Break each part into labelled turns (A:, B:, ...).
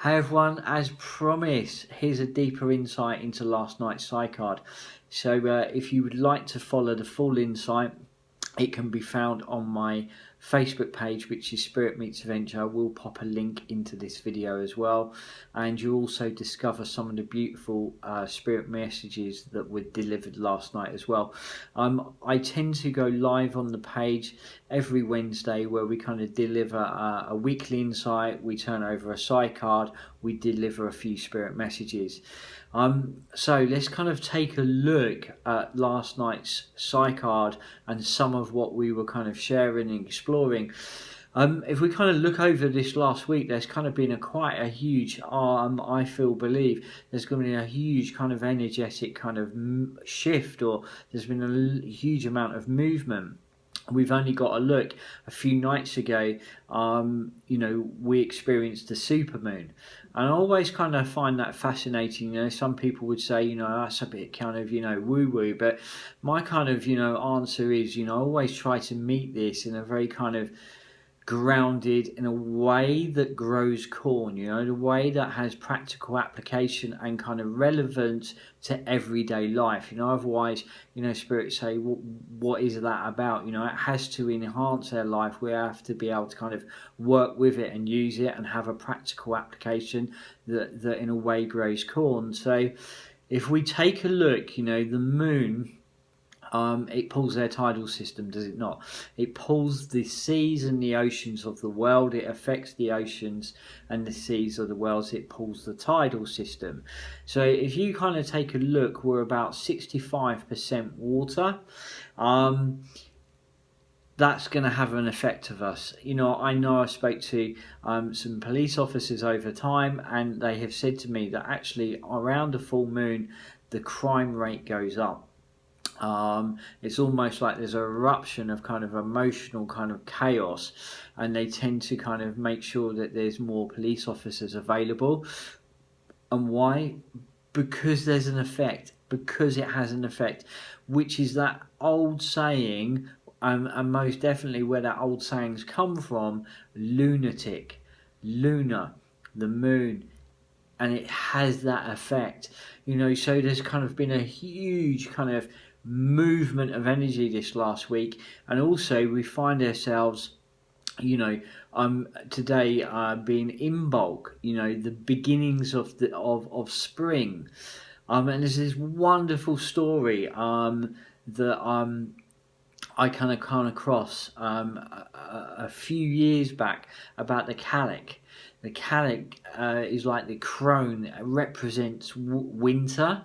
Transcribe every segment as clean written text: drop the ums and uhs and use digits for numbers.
A: Hey everyone, as promised, here's a deeper insight into last night's Psycard. So if you would like to follow the full insight, it can be found on my Facebook page, which is Spirit Meets Adventure. I will pop a link into this video as well, and you'll also discover some of the beautiful spirit messages that were delivered last night as well. I tend to go live on the page every Wednesday where we kind of deliver a weekly insight, we turn over a Psycard, we deliver a few spirit messages. So let's kind of take a look at last night's Psycard and some of what we were kind of sharing and exploring. If we kind of look over this last week, there's kind of been quite a huge, believe there's going to be a huge kind of energetic kind of shift, or there's been a huge amount of movement. We've only got to look a few nights ago, we experienced the supermoon. And I always kind of find that fascinating. Some people would say, that's a bit kind of, woo-woo. But my kind of, answer is, I always try to meet this in a very kind of grounded, in a way that grows corn, the way that has practical application and kind of relevance to everyday life. Otherwise, spirits say, what is that about? It has to enhance their life. We have to be able to kind of work with it and use it and have a practical application that in a way grows corn. So if we take a look, the moon, it pulls their tidal system, does it not? It pulls the seas and the oceans of the world. It affects the oceans and the seas of the world. It pulls the tidal system. So if you kind of take a look, we're about 65% water. That's going to have an effect of us. I know I spoke to some police officers over time, and they have said to me that actually around a full moon, the crime rate goes up. It's almost like there's an eruption of kind of emotional kind of chaos, and they tend to kind of make sure that there's more police officers available. And why? Because there's an effect, because it has an effect, which is that old saying, and most definitely where that old saying's come from, lunatic, lunar, the moon, and it has that effect. So there's kind of been a huge kind of movement of energy this last week, and also we find ourselves today being Imbolc, the beginnings of spring, and there's this wonderful story that I kind of come across a few years back about the Cailleach. The Cailleach is like the crone, it represents winter.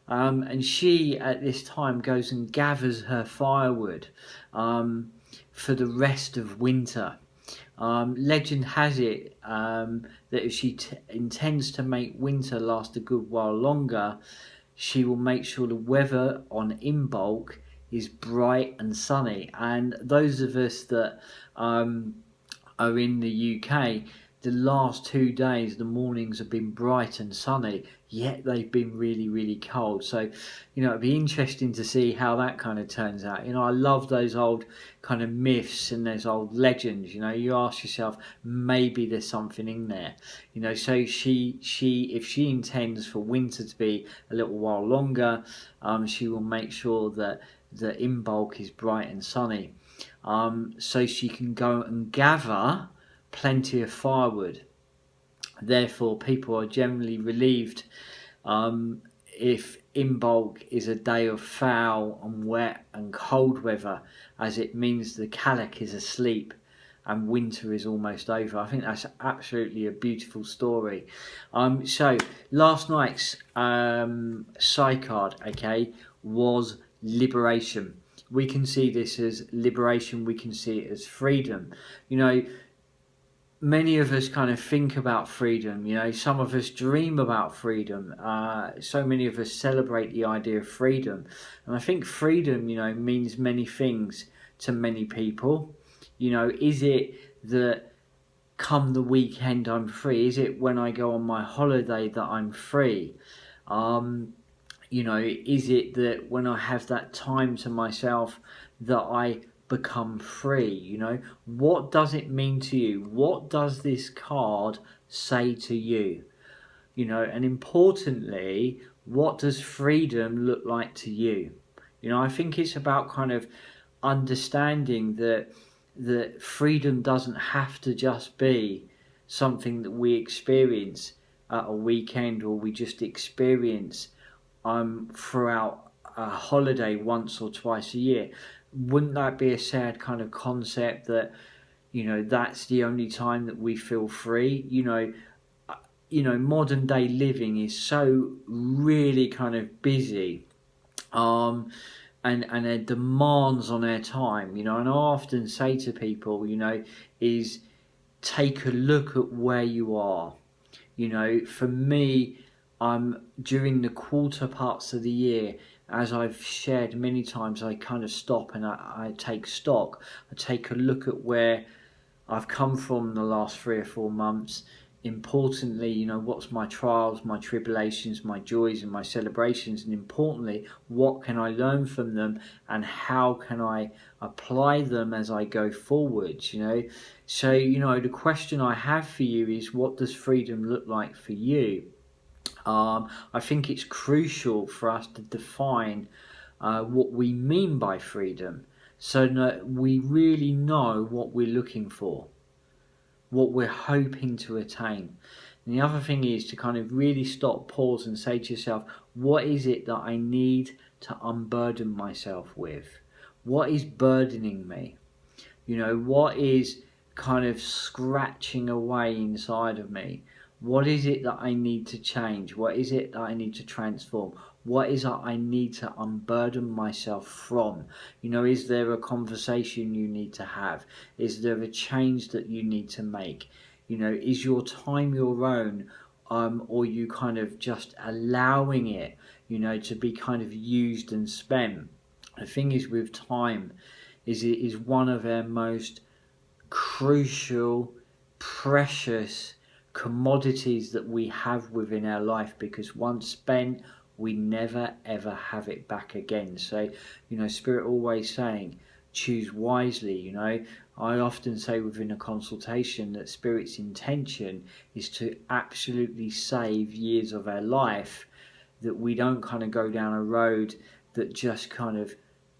A: And she, at this time, goes and gathers her firewood for the rest of winter. Legend has it that if she intends to make winter last a good while longer, she will make sure the weather on Imbolc is bright and sunny. And those of us that are in the UK, the last 2 days, the mornings have been bright and sunny, yet they've been really, really cold. So, it'd be interesting to see how that kind of turns out. I love those old kind of myths and those old legends. You ask yourself, maybe there's something in there. So if she intends for winter to be a little while longer, she will make sure that the Imbolc is bright and sunny, so she can go and gather plenty of firewood. Therefore, people are generally relieved if Imbolc is a day of foul and wet and cold weather, as it means the Cailleach is asleep and winter is almost over. I think that's absolutely a beautiful story. So last night's Psycard, was liberation. We can see this as liberation. We can see it as freedom. Many of us kind of think about freedom, some of us dream about freedom. So many of us celebrate the idea of freedom. And I think freedom, means many things to many people. Is it that come the weekend I'm free? Is it when I go on my holiday that I'm free? Is it that when I have that time to myself that I become free? You know, what does it mean to you? What does this card say to you? You know, and importantly, what does freedom look like to you? You know, I think it's about kind of understanding that freedom doesn't have to just be something that we experience at a weekend, or we just experience throughout a holiday once or twice a year. Wouldn't that be a sad kind of concept that, you know, that's the only time that we feel free? You know, modern day living is so really kind of busy, and their demands on their time, you know. And I often say to people, you know, is take a look at where you are. You know, for me, during the quarter parts of the year, as I've shared many times, I kind of stop and I take stock. I take a look at where I've come from the last 3 or 4 months. Importantly, you know, what's my trials, my tribulations, my joys and my celebrations, and importantly, what can I learn from them, and how can I apply them as I go forwards, you know. So, you know, the question I have for you is, what does freedom look like for you? I think it's crucial for us to define what we mean by freedom, so that we really know what we're looking for, what we're hoping to attain. And the other thing is to kind of really stop, pause and say to yourself, what is it that I need to unburden myself with? What is burdening me? You know, what is kind of scratching away inside of me? What is it that I need to change? What is it that I need to transform? What is it I need to unburden myself from? You know, is there a conversation you need to have? Is there a change that you need to make? You know, is your time your own, or you kind of just allowing it, you know, to be kind of used and spent? The thing is with time, is it is one of our most crucial, precious commodities that we have within our life, because once spent, we never ever have it back again. So, you know, Spirit always saying, choose wisely. You know, I often say within a consultation that Spirit's intention is to absolutely save years of our life, that we don't kind of go down a road that just kind of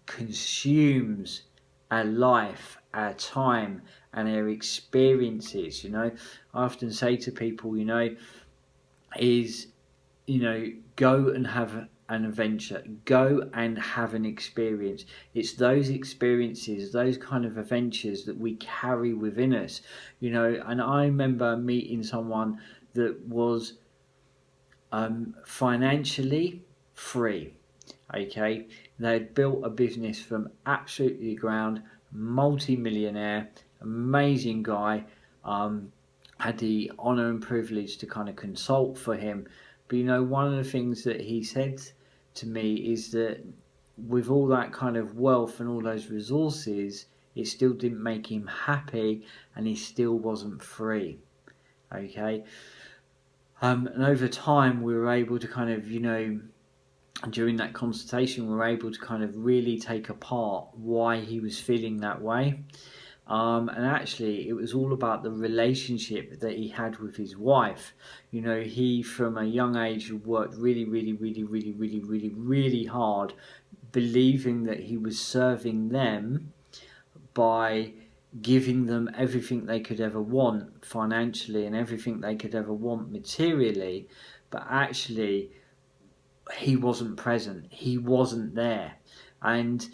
A: consumes our life, our time and our experiences. You know, I often say to people, you know, is, you know, go and have an adventure, go and have an experience. It's those experiences, those kind of adventures that we carry within us, you know. And I remember meeting someone that was financially free. Okay, they had built a business from absolutely ground, multi-millionaire, amazing guy. Had the honour and privilege to kind of consult for him. But you know, one of the things that he said to me is that with all that kind of wealth and all those resources, it still didn't make him happy, and he still wasn't free. Okay, and over time we were able to kind of, you know, during that consultation, we were able to kind of really take apart why he was feeling that way. And actually, it was all about the relationship that he had with his wife. You know, he, from a young age, worked really, really, really, really, really, really, really hard, believing that he was serving them by giving them everything they could ever want financially and everything they could ever want materially. But actually, he wasn't present. He wasn't there. And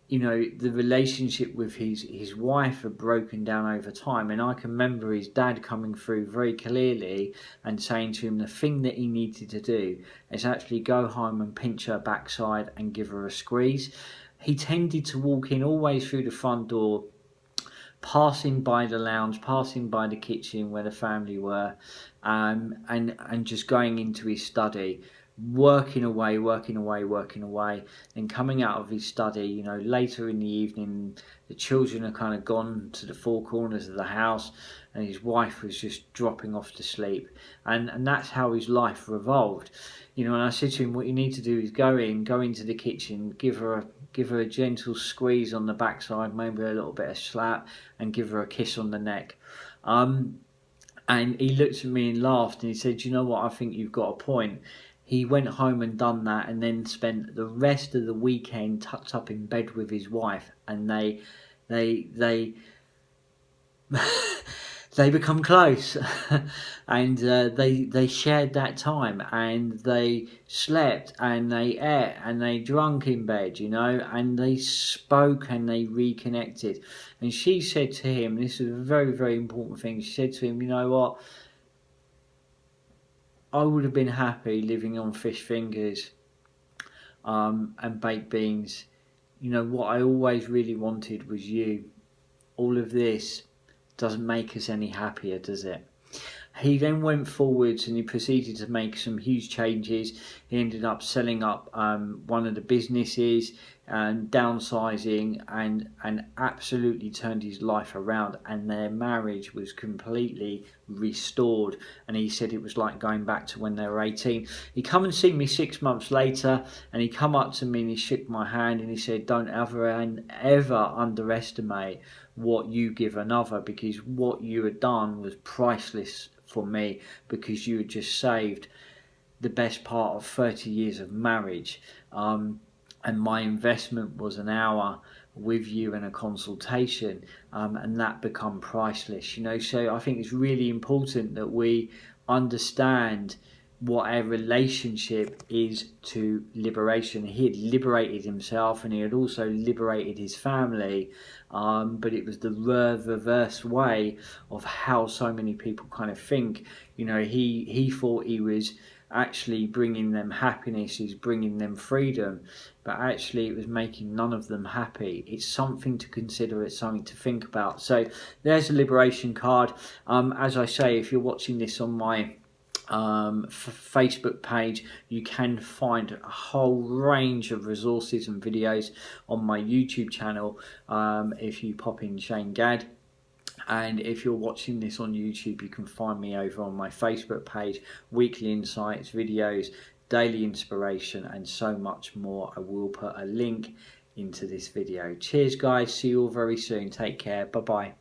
A: you know, the relationship with his wife had broken down over time. And I can remember his dad coming through very clearly and saying to him the thing that he needed to do is actually go home and pinch her backside and give her a squeeze. He tended to walk in always through the front door, passing by the lounge, passing by the kitchen where the family were, and just going into his study, working away, and coming out of his study, you know, later in the evening, the children are kind of gone to the four corners of the house, and his wife was just dropping off to sleep, and that's how his life revolved, you know. And I said to him, what you need to do is go into the kitchen, give her a gentle squeeze on the backside, maybe a little bit of slap, and give her a kiss on the neck. And he looked at me and laughed, and he said, you know what, I think you've got a point. He went home and done that, and then spent the rest of the weekend tucked up in bed with his wife, and they they become close, and they shared that time, and they slept, and they ate, and they drank in bed, you know, and they spoke, and they reconnected. And she said to him, this is a very, very important thing, she said to him, you know what, I would have been happy living on fish fingers and baked beans. You know, what I always really wanted was you. All of this doesn't make us any happier, does it? He then went forwards and he proceeded to make some huge changes. He ended up selling up one of the businesses and downsizing, and absolutely turned his life around, and their marriage was completely restored. And he said it was like going back to when they were 18. He come and see me 6 months later, and he come up to me and he shook my hand and he said, don't ever underestimate what you give another, because what you had done was priceless for me, because you had just saved the best part of 30 years of marriage. And my investment was an hour with you in a consultation, and that become priceless, you know. So I think it's really important that we understand what our relationship is to liberation. He had liberated himself, and he had also liberated his family, but it was the reverse way of how so many people kind of think. You know, he thought he was actually bringing them happiness, he's bringing them freedom, but actually it was making none of them happy. It's something to consider, it's something to think about. So there's a liberation card. As I say, if you're watching this on my Facebook page, you can find a whole range of resources and videos on my YouTube channel if you pop in Shane Gadd. And if you're watching this on YouTube, you can find me over on my Facebook page, weekly insights, videos, daily inspiration, and so much more. I will put a link into this video. Cheers guys, see you all very soon. Take care, bye bye.